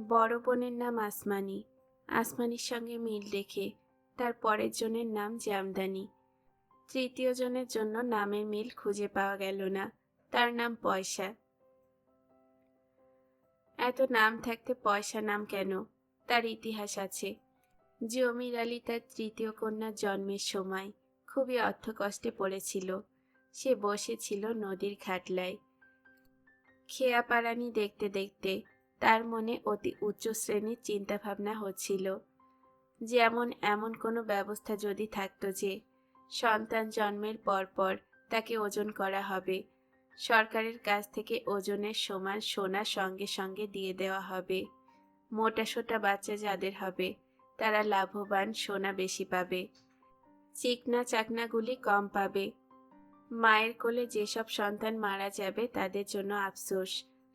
বড় বোনের নাম আসমানী। আসমানীর সঙ্গে মিল রেখে তার পরের জনের নাম জামদানি। তৃতীয় জনের জন্য নামের মিল খুঁজে পাওয়া গেল না, তার নাম পয়সা। এত নাম থাকতে পয়সা নাম কেন? তার ইতিহাস আছে। জমির আলী তার তৃতীয় কন্যার জন্মের সময় খুবই অর্থকষ্টে পড়েছিল। সে বসেছিল নদীর ঘাটলায়। খেয়া পারানি দেখতে দেখতে তার মনে অতি উচ্চ শ্রেণীর চিন্তাভাবনা হচ্ছিল। যেমন এমন কোনো ব্যবস্থা যদি থাকতো যে সন্তান জন্মের পরপর তাকে ওজন করা হবে, সরকারের কাছ থেকে ওজনের সমান সোনা সঙ্গে সঙ্গে দিয়ে দেওয়া হবে। মোটাসোটা বাচ্চা যাদের হবে তারা লাভবান, সোনা বেশি পাবে, চিকনা চাকনাগুলি কম পাবে। মায়ের কোলে যেসব সন্তান মারা যাবে তাদের জন্য আফসোস,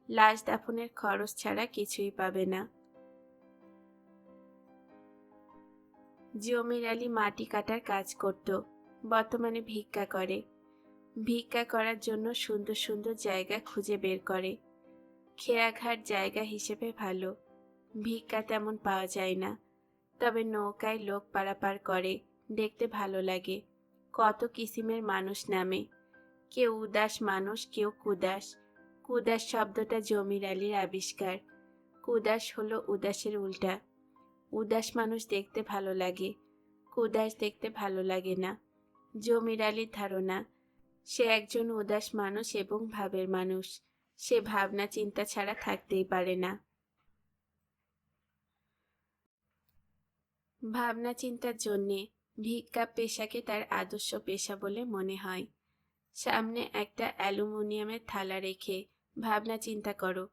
লাশ দাফনের খরচ ছাড়া কিছুই পাবে না। জমির আলী মাটি কাটার কাজ করত, বর্তমানে ভিক্ষা করে। ভিক্ষা করার জন্য সুন্দর সুন্দর জায়গা খুঁজে বের করে। খেয়াঘাট জায়গা হিসেবে ভালো, ভিক্ষা তেমন পাওয়া যায় না। তবে নৌকায় লোক পারাপার করে, দেখতে ভালো লাগে। কত কিসিমের মানুষ নামে, কেউ উদাস মানুষ, কেউ কুদাস। কুদাস শব্দটা জমির আলীর আবিষ্কার। কুদাস হলো উদাসের উল্টা। উদাস মানুষ দেখতে ভালো লাগে, কুদাস দেখতে ভালো লাগে না। জমির আলীর ধারণা সে একজন উদাস মানুষ এবং ভাবের মানুষ। সে ভাবনা চিন্তা ছাড়া থাকতেই পারে না। ভাবনা চিন্তার জন্যে ভিক্ষা পেশাকে তার আদর্শ পেশা বলে মনে হয়। সামনে একটা অ্যালুমিনিয়ামের থালা রেখে ভাবনা চিন্তা করো,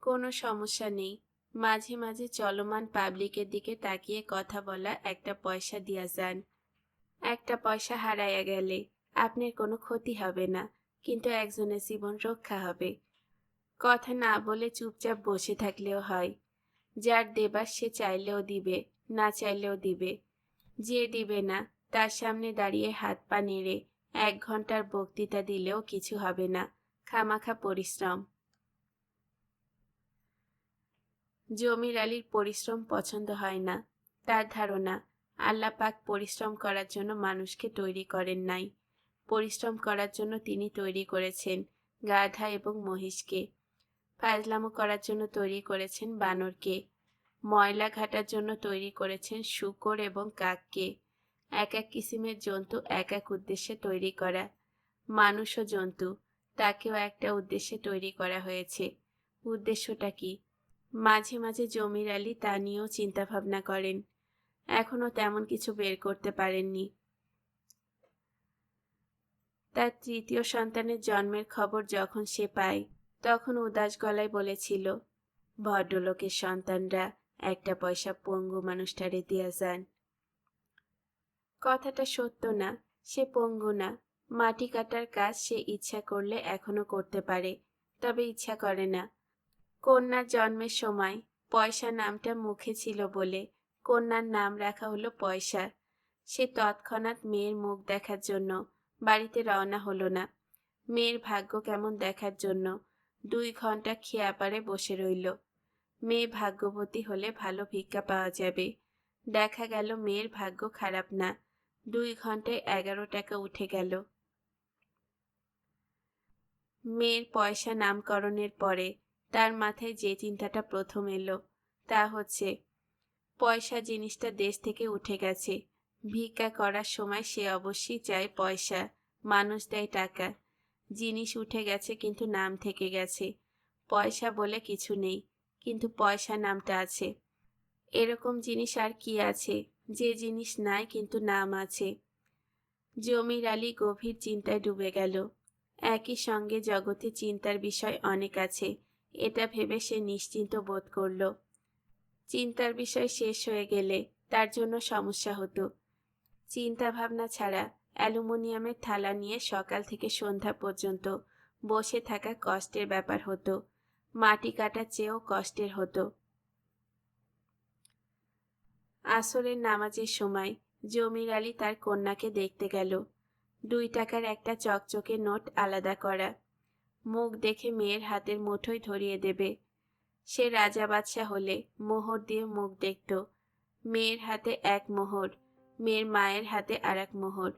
কোনো সমস্যা নেই। মাঝে মাঝে চলমান পাবলিকের দিকে তাকিয়ে কথা বলা, একটা পয়সা দিয়া যান। একটা পয়সা হারাইয়া গেলে আপনার কোনো ক্ষতি হবে না, কিন্তু একজনের জীবন রক্ষা হবে। কথা না বলে চুপচাপ বসে থাকলেও হয়। যার দেবার সে চাইলেও দিবে, না চাইলেও দিবে। যে দিবে না তার সামনে দাঁড়িয়ে হাত পা নেড়ে 1 ঘন্টার বক্তৃতা দিলেও কিছু হবে না, খামাখা পরিশ্রম। জমির আলীর পরিশ্রম পছন্দ হয় না। তার ধারণা আল্লাহ পাক পরিশ্রম করার জন্য মানুষকে তৈরি করেন নাই। পরিশ্রম করার জন্য তিনি তৈরি করেছেন গাধা এবং মহিষকে। ফাজলামো করার জন্য তৈরি করেছেন বানরকে। ময়লা ঘাটার জন্য তৈরি করেছেন শূকর এবং কাককে। এক এক কিসিমের জন্তু এক এক উদ্দেশ্যে তৈরি করা। মানুষও জন্তু, তাকেও একটা উদ্দেশ্যে তৈরি করা হয়েছে। উদ্দেশ্যটা কি? মাঝে মাঝে জমির আলী তা নিয়েও চিন্তাভাবনা করেন। এখনো তেমন কিছু বের করতে পারেননি। তার তৃতীয় সন্তানের জন্মের খবর যখন সে পায় তখন উদাস গলায় বলেছিল, ভদ্রলোকের সন্তানরা একটা পয়সা পঙ্গু মানুষটারে দিয়া যান। কথাটা সত্য না, সে পঙ্গু না। মাটি কাটার কাজ সে ইচ্ছা করলে এখনো করতে পারে, তবে ইচ্ছা করে না। কন্যার জন্মের সময় পয়সা নামটা মুখে ছিল বলে কন্যার নাম রাখা হলো পয়সা। সে তৎক্ষণাৎ মেয়ের মুখ দেখার জন্য বাড়িতে রওনা হলো না। মেয়ের ভাগ্য কেমন দেখার জন্য 2 ঘন্টা খেয়াপাড়ে বসে রইল। মেয়ে ভাগ্যবতী হলে ভালো ভিক্ষা পাওয়া যাবে। দেখা গেল মেয়ের ভাগ্য খারাপ না, 2 ঘন্টায় 11 টাকা উঠে গেল। মেয়ের পয়সা নামকরণের পরে তার মাথায় যে চিন্তাটা প্রথম এলো তা হচ্ছে, পয়সা জিনিসটা দেশ থেকে উঠে গেছে। ভিক্ষা করার সময় সে অবশ্যই চায় পয়সা, মানুষ দেয় টাকা। জিনিস উঠে গেছে কিন্তু নাম থেকে গেছে। পয়সা বলে কিছু নেই, কিন্তু পয়সা নামটা আছে। এরকম জিনিস আর কি আছে যে জিনিস নাই কিন্তু নাম আছে? জমির আলী গভীর চিন্তায় ডুবে গেল। একই সঙ্গে জগতে চিন্তার বিষয় অনেক আছে, এটা ভেবে সে নিশ্চিন্ত বোধ করল। চিন্তার বিষয় শেষ হয়ে গেলে তার জন্য সমস্যা হতো। চিন্তা ভাবনা ছাড়া অ্যালুমিনিয়ামের থালা নিয়ে সকাল থেকে সন্ধ্যা পর্যন্ত বসে থাকা কষ্টের ব্যাপার হতো, মাটি কাটার চেয়েও কষ্টের হতো। আসরের নামাজের সময় জমির আলী তার কন্যাকে দেখতে গেল। 2 টাকার একটা চকচকে নোট আলাদা করা। মুখ দেখে মেয়ের হাতের মুঠোয় ধরিয়ে দেবে। সে রাজা বাদশাহ হলে মোহর দিয়ে মুখ দেখত। মেয়ের হাতে এক মোহর, মেয়ের মায়ের হাতে আর এক মোহর।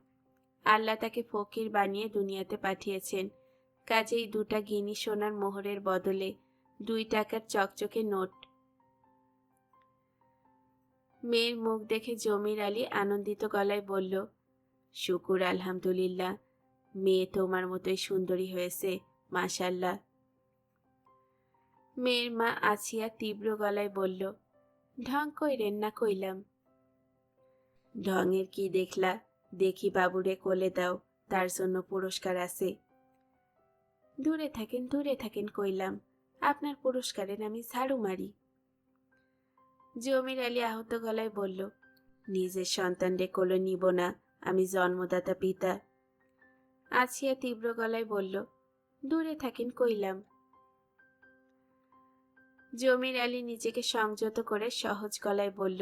আল্লাহ তাকে ফকির বানিয়ে দুনিয়াতে পাঠিয়েছেন, কাজেই 2টা গিনি সোনার মোহরের বদলে 2 টাকার চকচকে নোট। মেয়ের মুখ দেখে জমির আলী আনন্দিত গলায় বলল, শুকুর আলহামদুলিল্লাহ, মেয়ে তোমার মতোই সুন্দরী হয়েছে, মাশাল্লাহ। মেয়ের মা আছিয়া তীব্র গলায় বলল, ঢং কইরেন না কইলাম। ঢঙের কি দেখলা? দেখি বাবুরে কোলে দাও, তার জন্য পুরস্কার আছে। দূরে থাকেন কইলাম, আপনার পুরস্কারের আমি ঝাড়ু মারি। জমির আলী আহত গলায় বলল, নিজের সন্তানরে কোলে নিব না, আমি জন্মদাতা পিতা। আছিয়া তীব্র গলায় বলল, দূরে থাকেন কইলাম। জমির আলী নিজেকে সংযত করে সহজ গলায় বলল,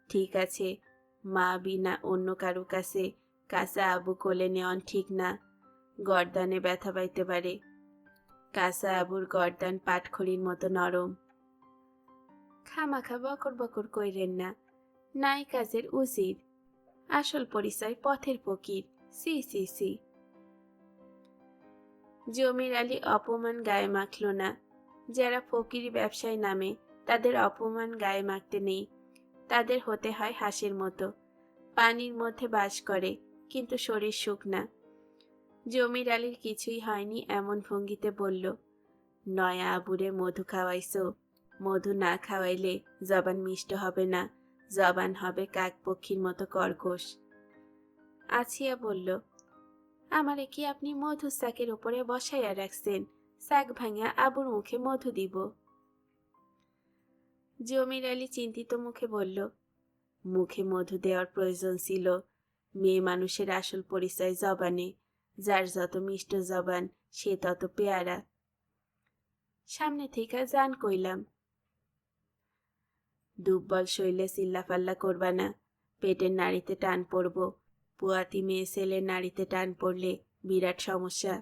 ঠিক আছে, মা বিনা অন্য কারু কাছে কাঁচা আবু কোলে নেওয়ান ঠিক না, গর্দানে ব্যথা পাইতে পারে। কাঁচা আবুর গর্দান পাটখড়ির মতো নরম। খামাখা বকর বকর কইরেন না, নাই কাজের উজির, আসল পরিচয় পথের ফকির, সি সি সি। জমির আলী অপমান গায়ে মাখল না। যারা ফকিরি ব্যবসায় নামে তাদের অপমান গায়ে মাখতে নেই, তাদের হতে হয় হাঁসের মতো, পানির মধ্যে বাস করে কিন্তু শরীর শুকনা। জমির আলীর কিছুই হয়নি এমন ভঙ্গিতে বলল, নয়া আবুরে মধু খাওয়াইছো, মধু না খাওয়াইলে জবান মিষ্ট হবে না, জবান হবে কাক পক্ষীর মতো কর্কশ। আছিয়া বলল, আমারে কি আপনি মধু শাকের উপরে বসাইয়া রাখছেন? শাক ভাঙা আবুর মুখে মধু দিব। জমির আলী চিন্তিত মুখে বলল, মুখে মধু দেওয়ার প্রয়োজন ছিল? মেয়ে মানুষের আসল পরিচয় জবানে, যার যত মিষ্ট জবান সে তত পেয়ারা। সামনে থেকে জান কইলাম। দুর্বল শৈলে চিল্লাফাল্লা করবা না, পেটের নাড়িতে টান পড়ব, পুয়াতি মেয়ে ছেলের নাড়িতে টান পড়লে বিরাট সমস্যা।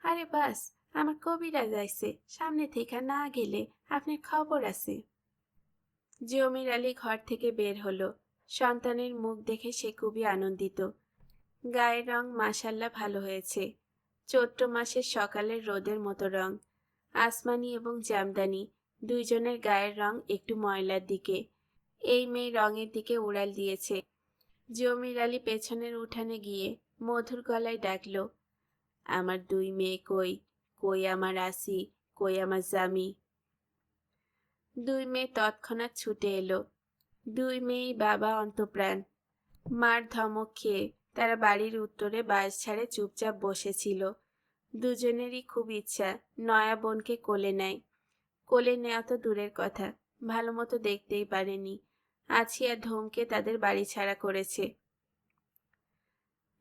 আরে বাস, আমার কবিরা যাইছে, সামনে থেকে না গেলে আপনার খবর আছে। জমির আলী ঘর থেকে বের হলো। সন্তানের মুখ দেখে সে খুবই আনন্দিত। গায়ের রং মাশাল্লাহ ভালো হয়েছে, চৈত্র মাসের সকালের রোদের মতো রং। আসমানি এবং জামদানি দুইজনের গায়ের রং একটু ময়লার দিকে। এই মেয়ে রঙের দিকে উড়াল দিয়েছে। জমির আলী পেছনের উঠানে গিয়ে মধুর গলায় ডাকল, আমার 2 মেয়ে কই? কই আমার আসি? কই আমার জামি? 2 মেয়ে তৎক্ষণাৎ ছুটে এলো। 2 মেয়েই বাবা অন্তপ্রাণ। মার ধমক খেয়ে তারা বাড়ির উত্তরে বাস ছাড়ে চুপচাপ বসেছিল। দুজনেরই খুব ইচ্ছা নয়া বোনকে কোলে নেয়। কোলে নেওয়া তো দূরের কথা, ভালো মতো দেখতেই পারেনি। আছিয়া ধমকে তাদের বাড়ি ছাড়া করেছে।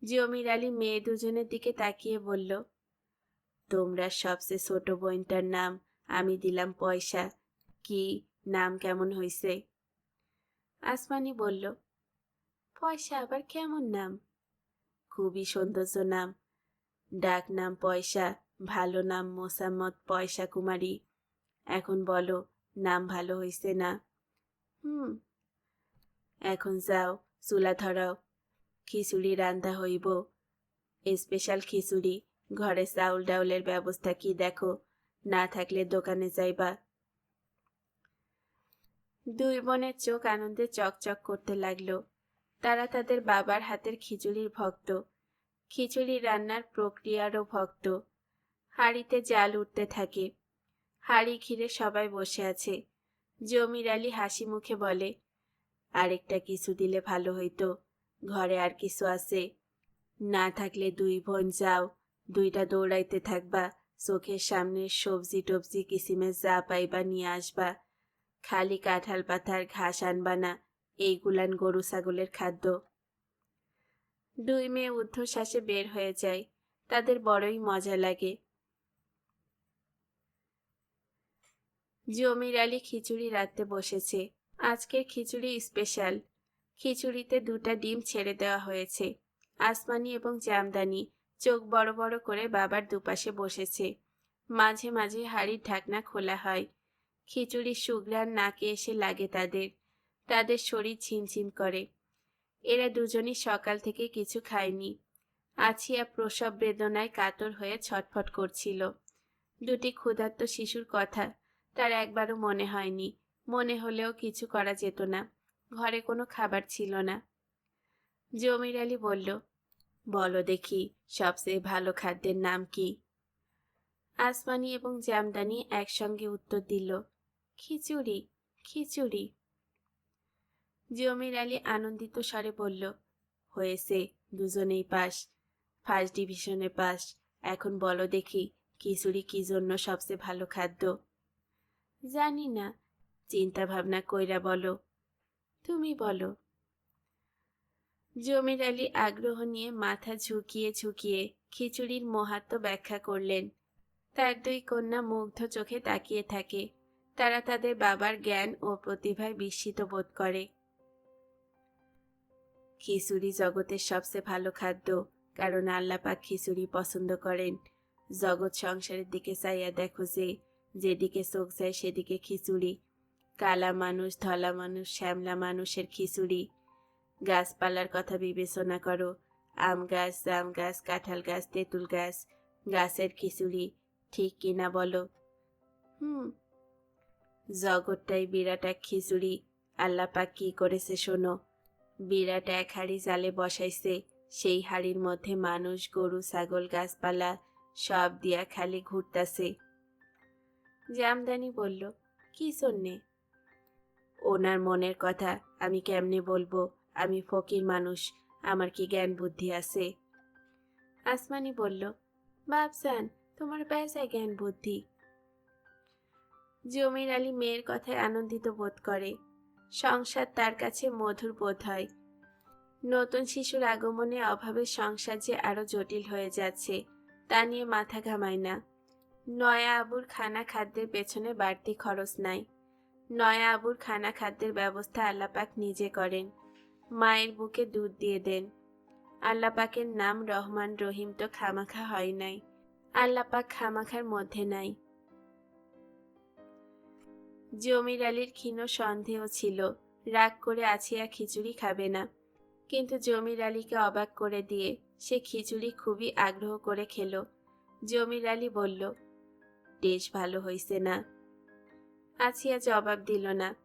জমির আলী মেয়ে দুজনের দিকে তাকিয়ে বলল, তোমরা সবচেয়ে ছোট বোনটার নাম আমি দিলাম পয়সা, কি নাম কেমন হইছে? আসমানি বলল, পয়সা আবার কেমন নাম? খুবই সৌন্দর্য নাম, ডাক নাম পয়সা, ভালো নাম মোসাম্মদ পয়সা কুমারী। এখন বলো, নাম ভালো হইছে না? এখন যাও, চুলা ধরাও, খিচুড়ি রান্ধা হইব, স্পেশাল খিচুড়ি। ঘরে চাউল ডাউলের ব্যবস্থা কি দেখো, না থাকলে দোকানে যাইবা। 2 বোনের চোখ আনন্দে চকচক করতে লাগলো। তারা তাদের বাবার হাতের খিচুড়ির ভক্ত, খিচুড়ি রান্নার প্রক্রিয়ারও ভক্ত। হাঁড়িতে জাল উঠতে থাকে, হাঁড়ি ঘিরে সবাই বসে আছে। জমির আলী হাসি মুখে বলে, আরেকটা কিছু দিলে ভালো হইতো, ঘরে আর কিছু আছে? না থাকলে 2 বোন যাও, 2টা দৌড়াইতে থাকবা, চোখের সামনে সবজি টবজি কিসিমের যা পাইবা নিয়ে আসবা। খালি কাঁঠাল পাতার ঘাস আনবা না, এইগুলান গরু ছাগলের খাদ্য। 2 মেয়ে ঊর্ধ্বশ্বাসে বের হয়ে যায়, তাদের বড়ই মজা লাগে। জমির আলী খিচুড়ি রাঁধতে বসেছে। আজকের খিচুড়ি স্পেশাল। খিচুড়িতে 2টা ডিম ছেড়ে দেওয়া হয়েছে। আসমানি এবং জামদানি চোখ বড় বড় করে বাবার দুপাশে বসেছে। মাঝে মাঝে হাঁড়ির ঢাকনা খোলা হয়। খিচুড়ির সুঘ্রাণ নাকে এসে লাগে তাদের। তাদের শরীর ঝিমঝিম করে। এরা দুজনই সকাল থেকে কিছু খায়নি। আছিয়া প্রসব বেদনায় কাতর হয়ে ছটফট করছিল। দুটি ক্ষুধার্ত শিশুর কথা তার একবারও মনে হয়নি। মনে হলেও কিছু করা যেত না। ঘরে কোনো খাবার ছিল না। জমির আলী বলল, বলো দেখি সবচেয়ে ভালো খাদ্যের নাম কি? আসমানি এবং জামদানি একসঙ্গে উত্তর দিল, খিচুড়ি, খিচুড়ি। জমির আলী আনন্দিত স্বরে বলল, হয়েছে, দুজনেই পাস, ফার্স্ট ডিভিশনে পাস। এখন বলো দেখি খিচুড়ি কি জন্য সবচেয়ে ভালো খাদ্য? জানি না, চিন্তা ভাবনা কইরা বলো। তুমি বলো। জমির আলী আগ্রহ নিয়ে মাথা ঝুঁকিয়ে ঝুঁকিয়ে খিচুড়ির মাহাত্ম্য ব্যাখ্যা করলেন। তার দুই কন্যা মুগ্ধ চোখে তাকিয়ে থাকে। তারা তাদের বাবার জ্ঞান ও প্রতিভায় বিস্মিত বোধ করে। খিচুড়ি জগতের সবচেয়ে ভালো খাদ্য, কারণ আল্লাহ পাক খিচুড়ি পছন্দ করেন। জগৎ সংসারের দিকে চাইয়া দেখো, যেদিকে চোখ যায় সেদিকে খিচুড়ি। কালা মানুষ, ধলা মানুষ, শ্যামলা মানুষের খিচুড়ি। গাছপালার কথা বিবেচনা করো, আম গাছ, জাম গাছ, কাঁঠাল গাছ, তেঁতুল গাছ, গাছের খিচুড়ি। ঠিক কিনা বলো? হুম। জগৎটাই বিরাট এক খিচুড়ি। আল্লাহ পাক কি করেছে শোনো। বিরাট এক হাঁড়ি জালে বসাইছে। সেই হাঁড়ির মধ্যে মানুষ, গরু, ছাগল, গাছপালা সব দিয়া খালি ঘুরতাছে। জামদানি বলল, কি জন্যে? ওনার মনের কথা আমি কেমনে বলবো? আমি ফকির মানুষ, আমার কি জ্ঞান বুদ্ধি আছে? আসমানি বলল, বাপজান, তোমার বেজায় জ্ঞান বুদ্ধি। জমির আলী মেয়ের কথায় আনন্দিত বোধ করে। সংসার তার কাছে মধুর বোধ হয়। নতুন শিশুর আগমনে অভাবের সংসার যে আরো জটিল হয়ে যাচ্ছে তা নিয়ে মাথা ঘামায় না। নয়া আবুর খানা খাদ্যের পেছনে বাড়তি খরচ নাই। নয়া আবুর খানা খাদ্যের ব্যবস্থা আল্লাহ পাক নিজে করেন। মায়ের বুকে দুধ দিয়ে দেন। আল্লাহ পাকের নাম রহমান রহিম তো খামাখা হয় নাই। আল্লাহ পাক খামাখার মধ্যে নাই। জমির আলীর ক্ষীণ সন্দেহ ছিল, রাগ করে আছিয়া খিচুড়ি খাবে না। কিন্তু জমির আলীকে অবাক করে দিয়ে সে খিচুড়ি খুবই আগ্রহ করে খেল। জমির আলী বলল, টেস্ট ভালো হইছে না? আছিয়া জবাব দিল না।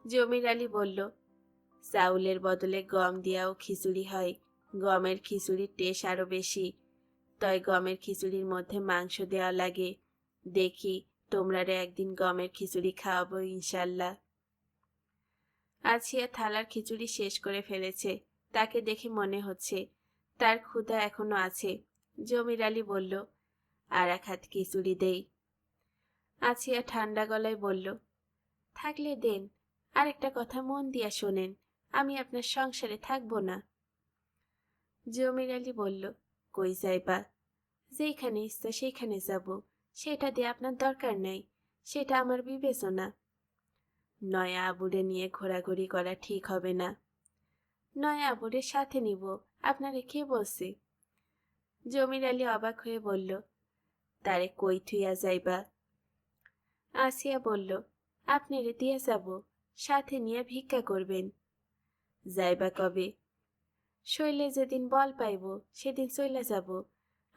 জমির আলী বলল, চাউলের বদলে গম দিয়াও খিচুড়ি হয়। গমের খিচুড়ির টেস্ট আরো বেশি। তাই গমের খিচুড়ির মধ্যে মাংস দেওয়া লাগে। দেখি তোমরারে একদিন গমের খিচুড়ি খাওয়াবো ইনশাল্লাহ। আছিয়া থালার খিচুড়ি শেষ করে ফেলেছে। তাকে দেখে মনে হচ্ছে তার ক্ষুধা এখনো আছে। জমির আলী বলল, আর এক হাত খিচুড়ি দেই। আছিয়া ঠান্ডা গলায় বলল, থাকলে দেন। আরেকটা কথা মন দিয়া শোনেন, আমি আপনার সংসারে থাকবো না। জমির আলী বলল, কই যাইবা? যেখানে ইচ্ছা সেখানে যাব। সেটা দিয়ে আপনার দরকার নাই, সেটা আমার বিবেচনা। নয়া আবুরে নিয়ে ঘোরাঘুরি করা ঠিক হবে না। নয়া আবুরের সাথে নিব, আপনারে কে বলছে? জমির আলী অবাক হয়ে বলল, তারে কই থুইয়া যাইবা? আসিয়া বলল, আপনারে দিয়া যাব, সাথে নিয়ে ভিক্ষা করবেন। যাইবা কবে? শৈলে যেদিন বল পাইব সেদিন চইলা যাব।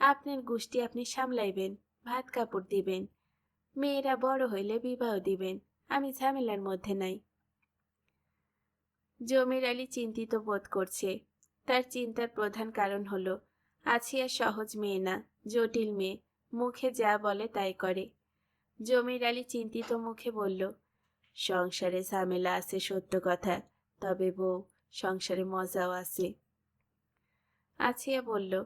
আপনার গোষ্ঠী আপনি সামলাইবেন, ভাত কাপড় দিবেন। মেয়েরা বড় হইলে বিবাহ দিবেন, আমি ঝামেলার মধ্যে নাই। জমির আলী চিন্তিত বোধ করছে। তার চিন্তার প্রধান কারণ হলো আছিয়া সহজ মেয়ে না, জটিল মেয়ে। মুখে যা বলে তাই করে। জমির আলী চিন্তিত মুখে বলল, সংসারে ঝামেলা আছে সত্য কথা, তবে বউ, সংসারে মজাও আছে। আছিয়া বলল,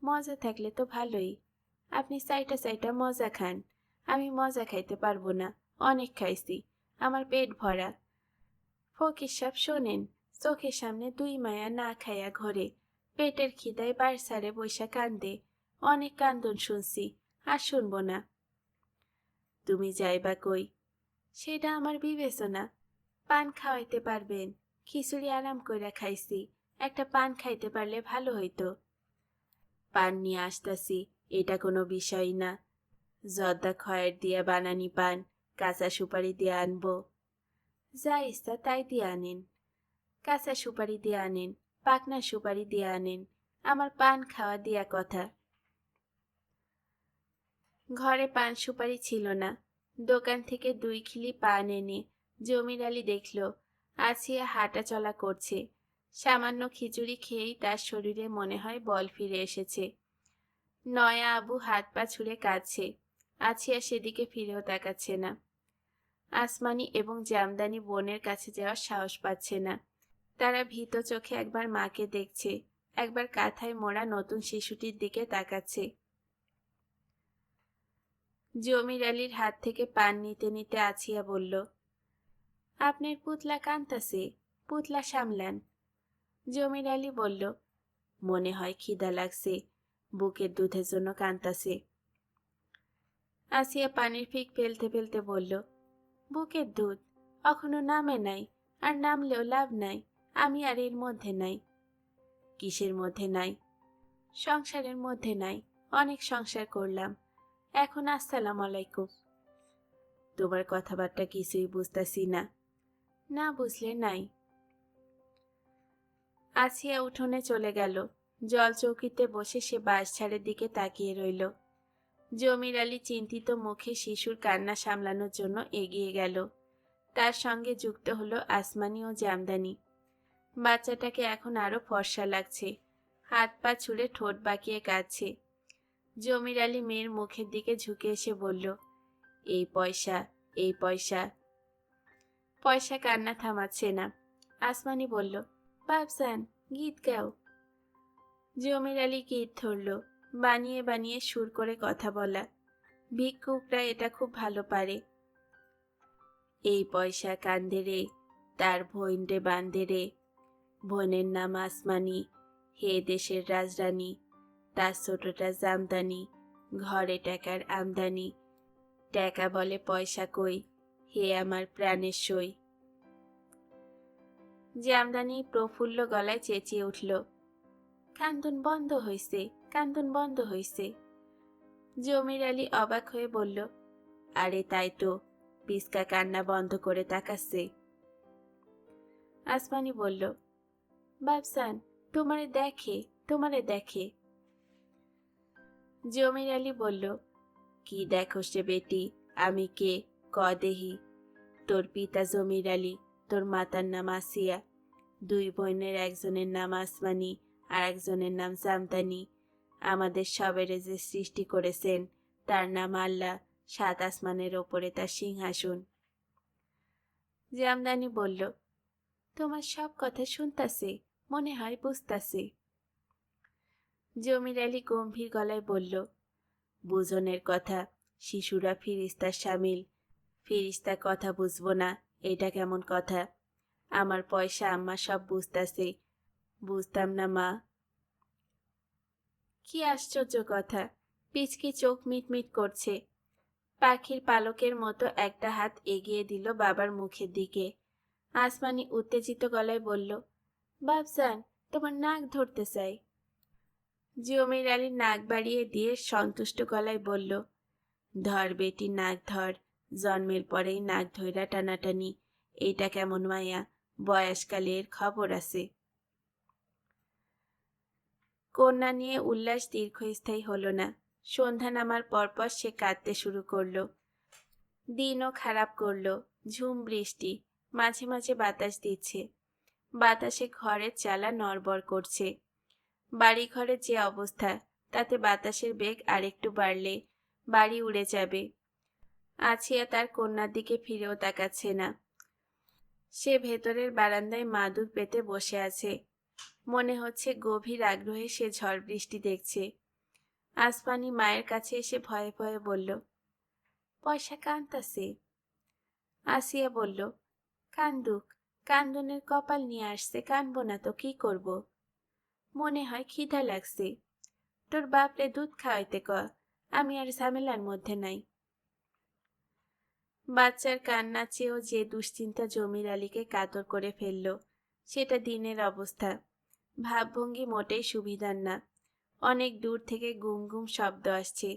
মজা থাকলে তো ভালোই। আপনি চাইটা চাইটা মজা খান, আমি মজা খাইতে পারবো না। অনেক খাইছি, আমার পেট ভরা। ফকির সাহেব শোনেন, চোখের সামনে দুই মায়া না খাইয়া ঘরে, পেটের খিদায় বারসারে বৈশা কান্দে। অনেক কান্দন শুনছি, আর শুনবো না। তুমি যাইবা কই? সেটা আমার বিবেচনা। পান খাওয়াইতে পারবেন? খিচুড়ি আরাম কইরা খাইছি, একটা পান খাইতে পারলে ভালো হইতো। পান নিয়ে আসতাছি, এটা কোনো বিষয় না। জর্দা খয়ের দিয়া বানানি পান, কাঁচা সুপারি দিয়ে আনবো? যা ইচ্ছা তাই দিয়ে আনেন। কাঁচা সুপারি দিয়ে আনেন, পাকনা সুপারি দিয়ে আনেন, আমার পান খাওয়া দিয়া কথা। ঘরে পান সুপারি ছিল না। দোকান থেকে 2 খিলি পান এনে জমির আলী দেখল আসিয়া হাঁটা চলা করছে। সামান্য খিচুড়ি খেয়েই তার শরীরে মনে হয় বল ফিরে এসেছে। নয়া আবু হাত পা ছুঁড়ে কাঁদছে। আসিয়া সেদিকে ফিরেও তাকাচ্ছে না। আসমানি এবং জামদানি বোনের কাছে যাওয়ার সাহস পাচ্ছে না। তারা ভীত চোখে একবার মাকে দেখছে, একবার কাঁথায় মোড়া নতুন শিশুটির দিকে তাকাচ্ছে। জমির আলীর হাত থেকে পান নিতে নিতে আছিয়া বলল, আপনার পুতলা কান্তাছে, পুতলা সামলান। জমির আলী বলল, মনে হয় খিদা লাগছে, বুকের দুধের জন্য কান্তাছে। আসিয়া পানির ফিক ফেলতে ফেলতে বলল, বুকের দুধ এখনো নামে নাই, আর নামলেও লাভ নাই, আমি আর এর মধ্যে নাই। কিসের মধ্যে নাই? সংসারের মধ্যে নাই। অনেক সংসার করলাম, এখন আসসালাম আলাইকুম। তোমার কথাবার্তা কিছুই বুঝতাছি না। না বুঝলে নাই। আসিয়া উঠোনে চলে গেল। জল চৌকিতে বসে সে বাঁশঝাড়ের দিকে তাকিয়ে রইল। জমির আলী চিন্তিত মুখে শিশুর কান্না সামলানোর জন্য এগিয়ে গেল। তার সঙ্গে যুক্ত হলো আসমানি ও জামদানি। বাচ্চাটাকে এখন আরো ফর্সা লাগছে, হাত পা ছুঁড়ে ঠোঁট বাঁকিয়ে কাঁদছে। জমির আলী মেয়ের মুখের দিকে ঝুঁকে এসে বলল, এই পয়সা, এই পয়সা। পয়সা কান্না থামাচ্ছে না। আসমানি বলল, বাবজান গীত গাও। জমির আলী গীত ধরল, বানিয়ে বানিয়ে সুর করে কথা বলা। ভিক্ষুকরা এটা খুব ভালো পারে। এই পয়সা কান্দে রে, তার ভৈন্ডে বান্ধে রে, বোনের নাম আসমানি, হে দেশের রাজরানী, তার ছোটটা জামদানি, ঘরে টাকার আমদানি, টাকা বলে পয়সা কই, হে আমার প্রাণের সই। জামদানি প্রফুল্ল গলায় চেঁচিয়ে উঠল, কান্দন বন্ধ হইছে, কান্দন বন্ধ হইছে। জমির আলী অবাক হয়ে বলল, আরে তাই তো, পিসকা কান্না বন্ধ করে তাকাচ্ছে। আসমানি বলল, বাবসান তোমারে দেখে, তোমারে দেখে। জমির আলী বলল, কি দেখোস রে বেটি, আমি কে, ক দেহি। তোর পিতা জমির আলী, তোর মাতার নাম আসিয়া, 2 বোনের একজনের নাম আসমানি আর একজনের নাম জামদানি। আমাদের সবেরে যে সৃষ্টি করেছেন তার নাম আল্লাহ, 7 আসমানের ওপরে তার সিংহাসন। জামদানি বলল, তোমার সব কথা শুনতাছে, মনে হয় বুঝতাছে। জমির আলী গম্ভীর গলায় বলল, বুঝনের কথা, শিশুরা ফিরিস্তার সামিল, ফিরিস্তা কথা বুঝবো না, এটা কেমন কথা? আমার পয়সা আম্মা সব বুঝতাছে, বুঝতাম না মা। কি আশ্চর্য কথা! পিচকি চোখ মিটমিট করছে। পাখির পালকের মতো একটা হাত এগিয়ে দিল বাবার মুখের দিকে। আসমানি উত্তেজিত গলায় বলল, বাবজান তোমার নাক ধরতে চাই। জমির আলী নাক বাড়িয়ে দিয়ে সন্তুষ্ট গলায় বলল, ধর বেটি নাক ধর, জন্মের পরেই নাক ধইরা টানাটানি, এইটা কেমন মায়া, বয়সকালের খবর আছে। কন্যা নিয়ে উল্লাস দীর্ঘস্থায়ী হলো না। সন্ধ্যা নামার পরপর সে কাঁদতে শুরু করলো। দিনও খারাপ করলো, ঝুম বৃষ্টি, মাঝে মাঝে বাতাস দিচ্ছে। বাতাসে ঘরের চালা নড়বড় করছে। বাড়ি ঘরের যে অবস্থা, তাতে বাতাসের বেগ আরেকটু বাড়লে বাড়ি উড়ে যাবে। আছিয়া তার কন্যার দিকে ফিরেও তাকাচ্ছে না। সে ভেতরের বারান্দায় মাদুর পেতে বসে আছে। মনে হচ্ছে গভীর আগ্রহে সে ঝড় বৃষ্টি দেখছে। আসমানি মায়ের কাছে এসে ভয়ে ভয়ে বলল, পয়সা কান্তাছে। আসিয়া বলল, কান্দুক, কান্দনের কপাল নিয়ে আসছে, কানবো না তো কি করব? মনে হয় খিদা লাগছে। তোর বাপরে দুধ খাওয়াইতে ক, আমি আর ঝামেলার মধ্যে নাই। বাচ্চার কান্না চেয়েও যে দুশ্চিন্তা জমির আলীকে কাতর করে ফেলল, সেটা দিনের অবস্থা। ভাবভঙ্গি মোটেই সুবিধার না। অনেক দূর থেকে গুম গুম শব্দ আসছে,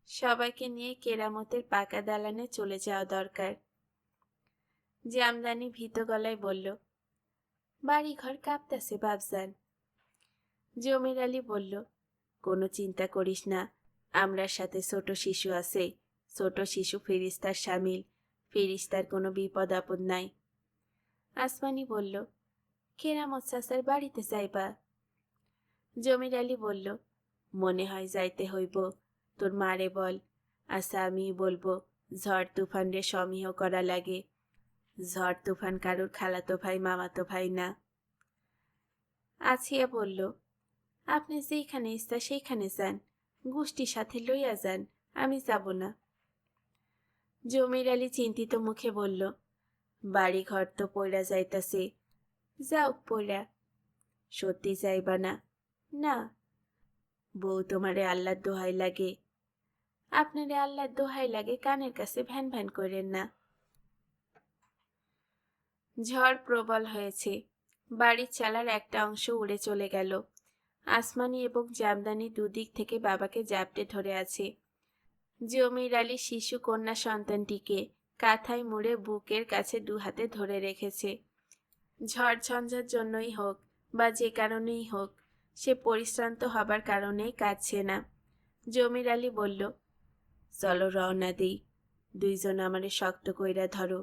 সবাইকে নিয়ে কেরামতের পাকা দালানে চলে যাওয়া দরকার। জামদানি ভীত গলায় বলল, বাড়ি ঘর কাঁপতাছে বাপজান। জমির আলী বলল, কোনো চিন্তা করিস না, আমরার সাথে ছোট শিশু আছে। ছোট শিশু ফেরেশতার শামিল, ফেরেশতার কোনো বিপদ আপদ নাই। আসমানি বলল, কেরামত চাচার বাড়িতে যাইবা? জমির আলী বলল, মনে হয় যাইতে হইব। তোর মারে বল। আচ্ছা, আমি বলবো, ঝড় তুফান রে সমীহ করা লাগে। ঝড় তুফান কারোর খালাতো ভাই মামাতো ভাই না। আছিয়া বলল, আপনি যেখানে ইচ্ছা সেইখানে যান, গোষ্ঠীর সাথে লইয়া যান, আমি যাব না। জমির আলী চিন্তিত মুখে বলল, বাড়ি ঘর তো পইড়া যাইতাছে। যাও পইড়া। সত্যি যাইবা না? না। বউ তোমারে আল্লাহর দোহাই লাগে। আপনারে আল্লাহর দোহাই লাগে কানের কাছে ভ্যান ভ্যান করেন না। ঝড় প্রবল হয়েছে। বাড়ির চালার একটা অংশ উড়ে চলে গেল। আসমানি এবং জামদানি দুদিক থেকে বাবাকে জাপটে ধরে আছে। জমির আলী শিশু কন্যা সন্তানটিকে কাঁথায় মুড়ে বুকের কাছে দু হাতে ধরে রেখেছে। ঝড় ঝঞ্ঝার জন্যই হোক বা যে কারণেই হোক, সে পরিশ্রান্ত হবার কারণেই কাঁদছে না। জমির আলী বলল, চলো রওনা দিই। দুইজন আমারে শক্ত কইরা ধরো।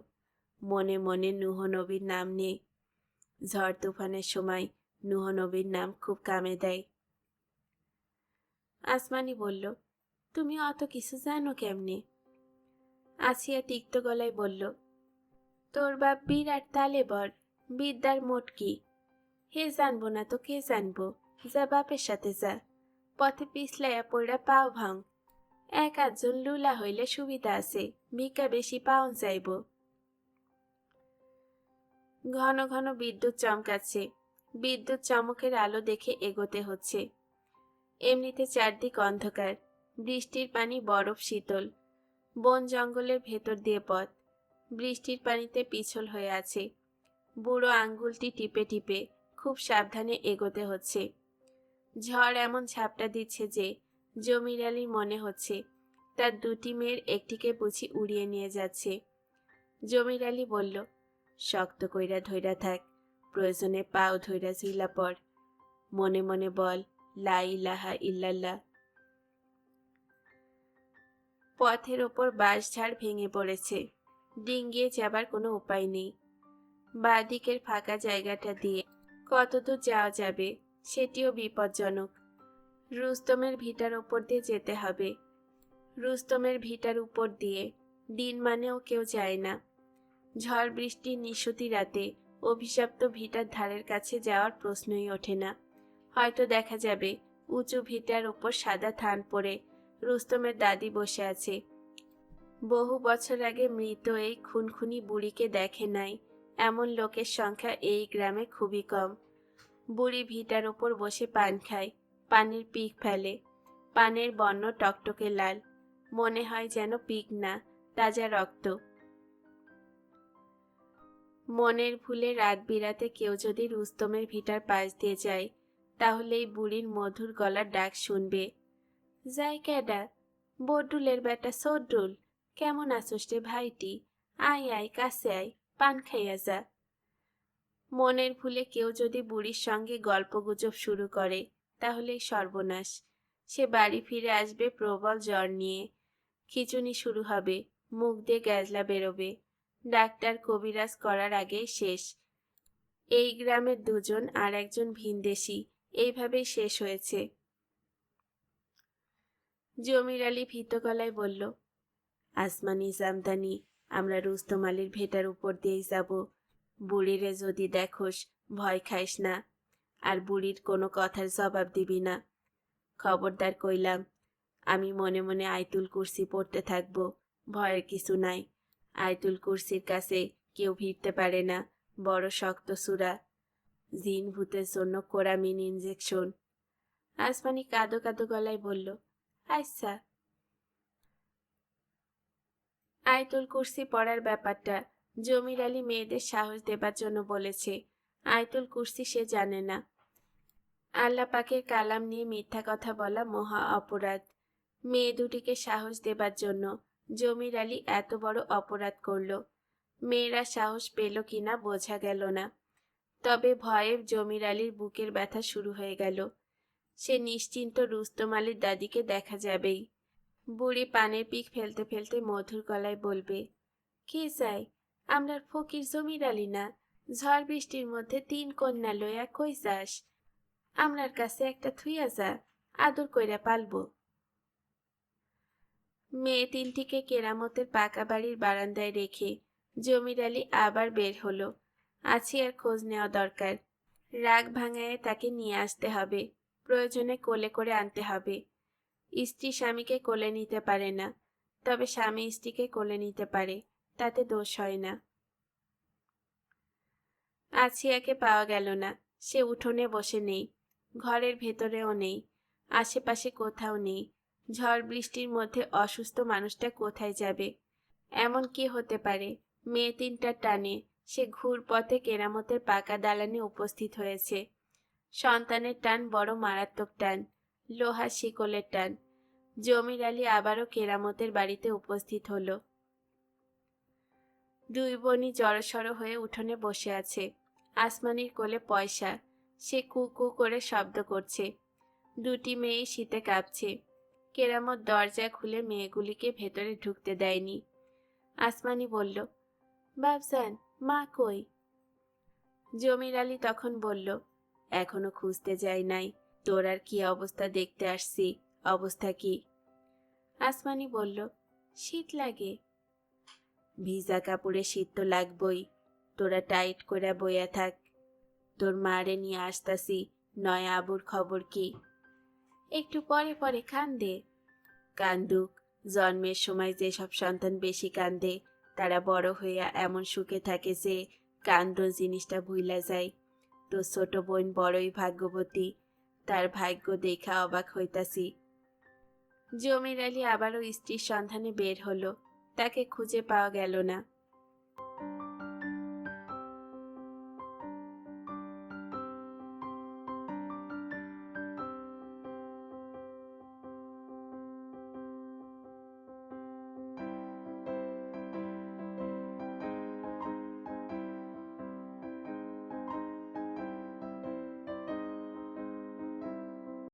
মনে মনে নূহ নবীর নাম নে। ঝড় তুফানের সময় নূহ নবীর নাম খুব কামে দেয়। আসমানি বলল, তুমি অত কিছু জানো কেমনে? আসিয়া তিক্ত গলায় বলল, তোর বাপ বিরাট তালেবর, বিদ্যার মোটকি। হে জানবো না তো কে জানবো? যা বাপের সাথে যা, পথে পিছলাইয়া পইড়া পাও ভাঙ। এক আধজন লুলা হইলে সুবিধা আছে, ভিক্ষা বেশি পাওন যাইব। ঘন ঘন বিদ্যুৎ চমকাচ্ছে। বিদ্যুৎ চমকের আলো দেখে এগোতে হচ্ছে। এমনিতে চারদিক অন্ধকার, বৃষ্টির পানি বরফ শীতল। বন জঙ্গলের ভেতর দিয়ে পথ, বৃষ্টির পানিতে পিছল হয়ে আছে। বুড়ো আঙ্গুলটি টিপে টিপে খুব সাবধানে এগোতে হচ্ছে। ঝড় এমন ঝাপটা দিচ্ছে যে জমির আলীর মনে হচ্ছে তার দুটি মেয়ের একটিকে বুঝি উড়িয়ে নিয়ে যাচ্ছে। জমির আলী বলল, শক্ত কইরা ধইরা থাক, প্রয়োজনে পাও ধইরা ঝুলা পড়। মনে মনে বল, লা ইলাহা ইল্লাল্লাহ। পথের ওপর বাঁশঝাড় ভেঙে পড়েছে। ডিঙ্গিয়ে যাবার কোনো উপায় নেই। বাঁ দিকের ফাঁকা জায়গাটা দিয়ে কতদূর যাওয়া যাবে সেটিও বিপজ্জনক। রুস্তমের ভিটার উপর দিয়ে যেতে হবে। রুস্তমের ভিটার উপর দিয়ে দিন মানেও কেউ যায় না। ঝড় বৃষ্টির নিশুতি রাতে অভিশপ্ত ভিটার ধারের কাছে যাওয়ার প্রশ্নই ওঠে না। হয়তো দেখা যাবে উঁচু ভিটার উপর সাদা থান পরে রুস্তমের দাদি বসে আছে। বহু বছর আগে মৃত এই খুনখুনি বুড়িকে দেখে নাই এমন লোকের সংখ্যা এই গ্রামে খুবই কম। বুড়ি ভিটার ওপর বসে পান খায়, পানের পিক ফেলে। পানের বর্ণ টকটকে লাল, মনে হয় যেন পিক না, তাজা রক্ত। মনের ভুলে রাত বিরাতে কেউ যদি রুস্তমের ভিটার পাশ দিয়ে যায়, তাহলে এই বুড়ির মধুর গলার ডাক শুনবে। যাই ক্যাডা, বড্ডুলের বেটা সড্ডুল, কেমন আছোস রে ভাইটি? আয় আয় কাছে আয়, পান খাইয়া যা। মনের ভুলে কেউ যদি বুড়ির সঙ্গে গল্পগুজব শুরু করে, তাহলেই সর্বনাশ। সে বাড়ি ফিরে আসবে প্রবল জ্বর নিয়ে। খিঁচুনি শুরু হবে, মুখ দিয়ে গ্যাজলা বেরোবে। ডাক্তার কবিরাজ করার আগেই শেষ। এই গ্রামের দুজন আর একজন ভিনদেশী এইভাবেই শেষ হয়েছে। জমির আলী ভীত গলায় বলল, আসমানি জামদানি, আমরা রুস্তম আলীর ভেটার উপর দিয়েই যাব। বুড়িরে যদি দেখোস ভয় খাইস না, আর বুড়ির কোনো কথার জবাব দিবি না। খবরদার কইলাম। আমি মনে মনে আয়তুল কুরসি পড়তে থাকবো, ভয়ের কিছু নাই। আয়তুল কুরসির কাছে কেউ ভিড়তে পারে না, বড় শক্ত সূরা। জিন ভূতের জন্য কোরামিন ইনজেকশন। আসমানি কাঁদো কাঁদো গলায় বলল, আচ্ছা। আয়তুল কুরসি পড়ার ব্যাপারটা জমির আলী মেয়েদের সাহস দেবার জন্য বলেছে। আয়তুল কুরসি সে জানে না। আল্লাহ পাকের কালাম নিয়ে মিথ্যা কথা বলা মহা অপরাধ। মেয়ে দুটিকে সাহস দেবার জন্য জমির আলী এত বড় অপরাধ করল। মেয়েরা সাহস পেল কিনা বোঝা গেল না, তবে ভয়ে জমির আলীর বুকের ব্যথা শুরু হয়ে গেল। সে নিশ্চিন্ত রুস্তম আলীর দাদিকে দেখা যাবেই। বুড়ি পানের পিক ফেলতে ফেলতে মধুর গলায় বলবে, কে চাই আমরার ফকির জমির আলী না? ঝড় বৃষ্টির মধ্যে 3 কন্যা লইয়া কই যাস? আমরার কাছে একটা থুইয়া যা, আদর কইরা পালবো। মেয়ে তিনটিকে কেরামতের পাকা বাড়ির বারান্দায় রেখে জমির আলী আবার বের হলো। আর খোঁজ নেওয়া দরকার। রাগ ভাঙায়ে তাকে নিয়ে আসতে হবে, প্রয়োজনে কোলে করে আনতে হবে। স্ত্রী স্বামীকে কোলে নিতে পারে না, তবে স্বামী স্ত্রীকে কোলে নিতে পারে, তাতে দোষ হয় না। আছিয়াকে পাওয়া গেল না। সে উঠোনে বসে নেই, ঘরের ভেতরেও নেই, আশেপাশে কোথাও নেই। ঝড় বৃষ্টির মধ্যে অসুস্থ মানুষটা কোথায় যাবে? এমন কি হতে পারে মেয়ে তিনটার টানে সে ঘুরপথে কেরামতের পাকা দালানে উপস্থিত হয়েছে? সন্তানের টান বড় মারাত্মক টান, লোহার শিকলের টান। জমির আলী আবারও কেরামতের বাড়িতে উপস্থিত হলো। দুই বোনই জড়সড় হয়ে উঠোনে বসে আছে। আসমানির কোলে পয়সা, সে কু কু করে শব্দ করছে। দুটি মেয়ে শীতে কাঁপছে। কেরামত দরজা খুলে মেয়েগুলিকে ভেতরে ঢুকতে দেয়নি। আসমানি বলল, বাবজান, মা কই? জমির আলী তখন বলল, এখনো খুঁজতে যাই নাই, তোর আর কি অবস্থা দেখতে আসছি। অবস্থা কি? আসমানি বলল, শীত লাগে। ভিজা কাপড়ে শীত তো লাগবই, তোরা টাইট করে বইয়া থাক। তোর মারে নিয়ে আসতাছি, নয় আবুর খবর কি? একটু পরে পরে কান্দে। কান্দুক, জন্মের সময় যেসব সন্তান বেশি কান্দে তারা বড় হইয়া এমন সুখে থাকে যে কান্দন জিনিসটা ভুইলা যায়। তো ছোট বোন বড়ই ভাগ্যবতী, তার ভাগ্য দেখা অবাক হইতাছি। জমির আলী আবারও স্ত্রীর সন্ধানে বের হলো। তাকে খুঁজে পাওয়া গেল না।